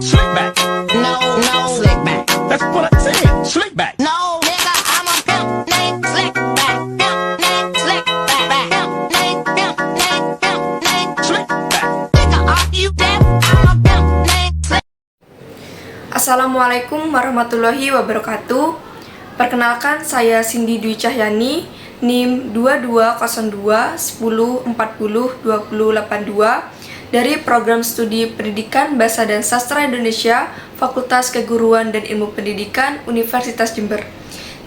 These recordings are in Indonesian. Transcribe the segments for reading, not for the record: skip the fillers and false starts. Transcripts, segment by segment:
Slick back. No, no, slick back. That's what I said. Slick back. No, nigga, I'm a pimp named Slick back. Pimp named Slick back. Pimp named, pimp named, pimp named Slick back. Nigga, are you deaf? I'm a pimp named Slick. Assalamualaikum warahmatullahi wabarakatuh. Perkenalkan, saya Cindy Dwi Cahyani, NIM 2202 10 40 20 82 dari Program Studi Pendidikan Bahasa dan Sastra Indonesia, Fakultas Keguruan dan Ilmu Pendidikan, Universitas Jember.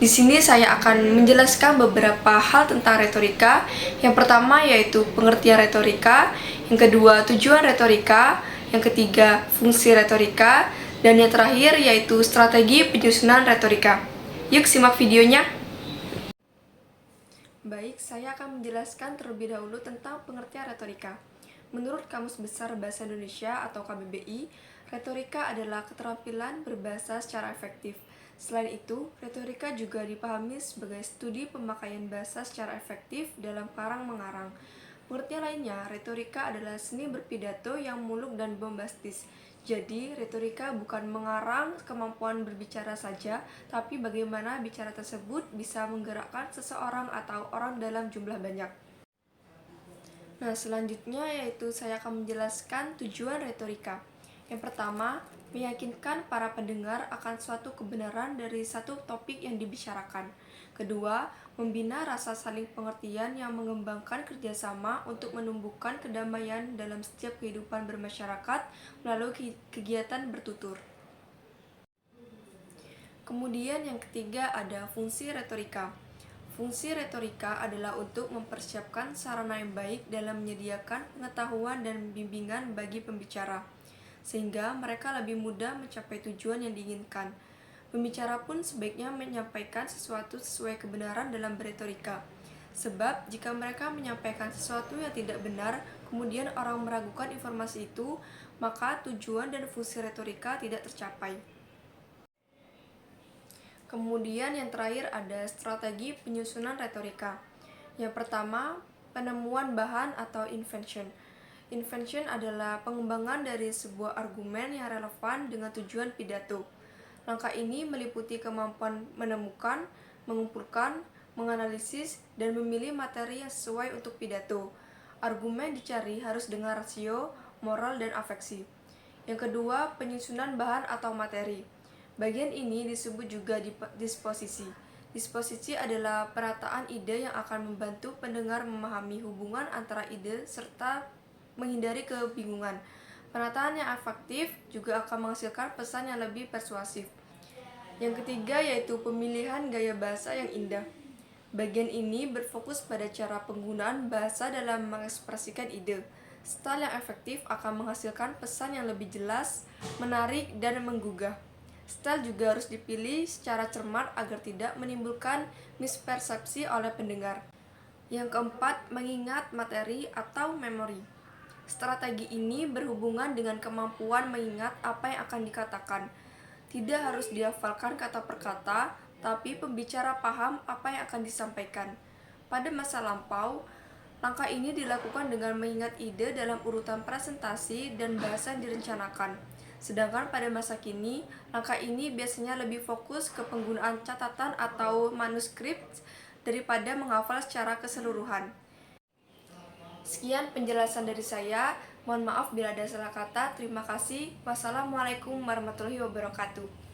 Di sini saya akan menjelaskan beberapa hal tentang retorika. Yang pertama yaitu pengertian retorika, yang kedua tujuan retorika, yang ketiga fungsi retorika, dan yang terakhir yaitu strategi penyusunan retorika. Yuk simak videonya. Baik, saya akan menjelaskan terlebih dahulu tentang pengertian retorika. Menurut Kamus Besar Bahasa Indonesia atau KBBI, retorika adalah keterampilan berbahasa secara efektif. Selain itu, retorika juga dipahami sebagai studi pemakaian bahasa secara efektif dalam karang-mengarang. Pengertian lainnya, retorika adalah seni berpidato yang muluk dan bombastis. Jadi, retorika bukan mengarang kemampuan berbicara saja, tapi bagaimana bicara tersebut bisa menggerakkan seseorang atau orang dalam jumlah banyak. Nah, selanjutnya yaitu saya akan menjelaskan tujuan retorika. Yang pertama, meyakinkan para pendengar akan suatu kebenaran dari satu topik yang dibicarakan. Kedua, membina rasa saling pengertian yang mengembangkan kerjasama untuk menumbuhkan kedamaian dalam setiap kehidupan bermasyarakat melalui kegiatan bertutur. Kemudian yang ketiga ada fungsi retorika. Fungsi retorika adalah untuk mempersiapkan sarana yang baik dalam menyediakan pengetahuan dan bimbingan bagi pembicara, sehingga mereka lebih mudah mencapai tujuan yang diinginkan. Pembicara pun sebaiknya menyampaikan sesuatu sesuai kebenaran dalam beretorika. Sebab jika mereka menyampaikan sesuatu yang tidak benar, kemudian orang meragukan informasi itu, maka tujuan dan fungsi retorika tidak tercapai. Kemudian yang terakhir ada strategi penyusunan retorika. Yang pertama, penemuan bahan atau invention. Invention adalah pengembangan dari sebuah argumen yang relevan dengan tujuan pidato. Langkah ini meliputi kemampuan menemukan, mengumpulkan, menganalisis, dan memilih materi yang sesuai untuk pidato. Argumen dicari harus dengan rasio, moral, dan afeksi. Yang kedua, penyusunan bahan atau materi. Bagian ini disebut juga disposisi. Disposisi adalah penataan ide yang akan membantu pendengar memahami hubungan antara ide serta menghindari kebingungan. Penataan yang efektif juga akan menghasilkan pesan yang lebih persuasif. Yang ketiga yaitu pemilihan gaya bahasa yang indah. Bagian ini berfokus pada cara penggunaan bahasa dalam mengekspresikan ide. Style yang efektif akan menghasilkan pesan yang lebih jelas, menarik, dan menggugah. Style juga harus dipilih secara cermat agar tidak menimbulkan mispersepsi oleh pendengar. Yang keempat, mengingat materi atau memori. Strategi ini berhubungan dengan kemampuan mengingat apa yang akan dikatakan. Tidak harus dihafalkan kata per kata, tapi pembicara paham apa yang akan disampaikan. Pada masa lampau, langkah ini dilakukan dengan mengingat ide dalam urutan presentasi dan bahasa yang direncanakan. Sedangkan pada masa kini, langkah ini biasanya lebih fokus ke penggunaan catatan atau manuskrip daripada menghafal secara keseluruhan. Sekian penjelasan dari saya. Mohon maaf bila ada salah kata. Terima kasih. Wassalamualaikum warahmatullahi wabarakatuh.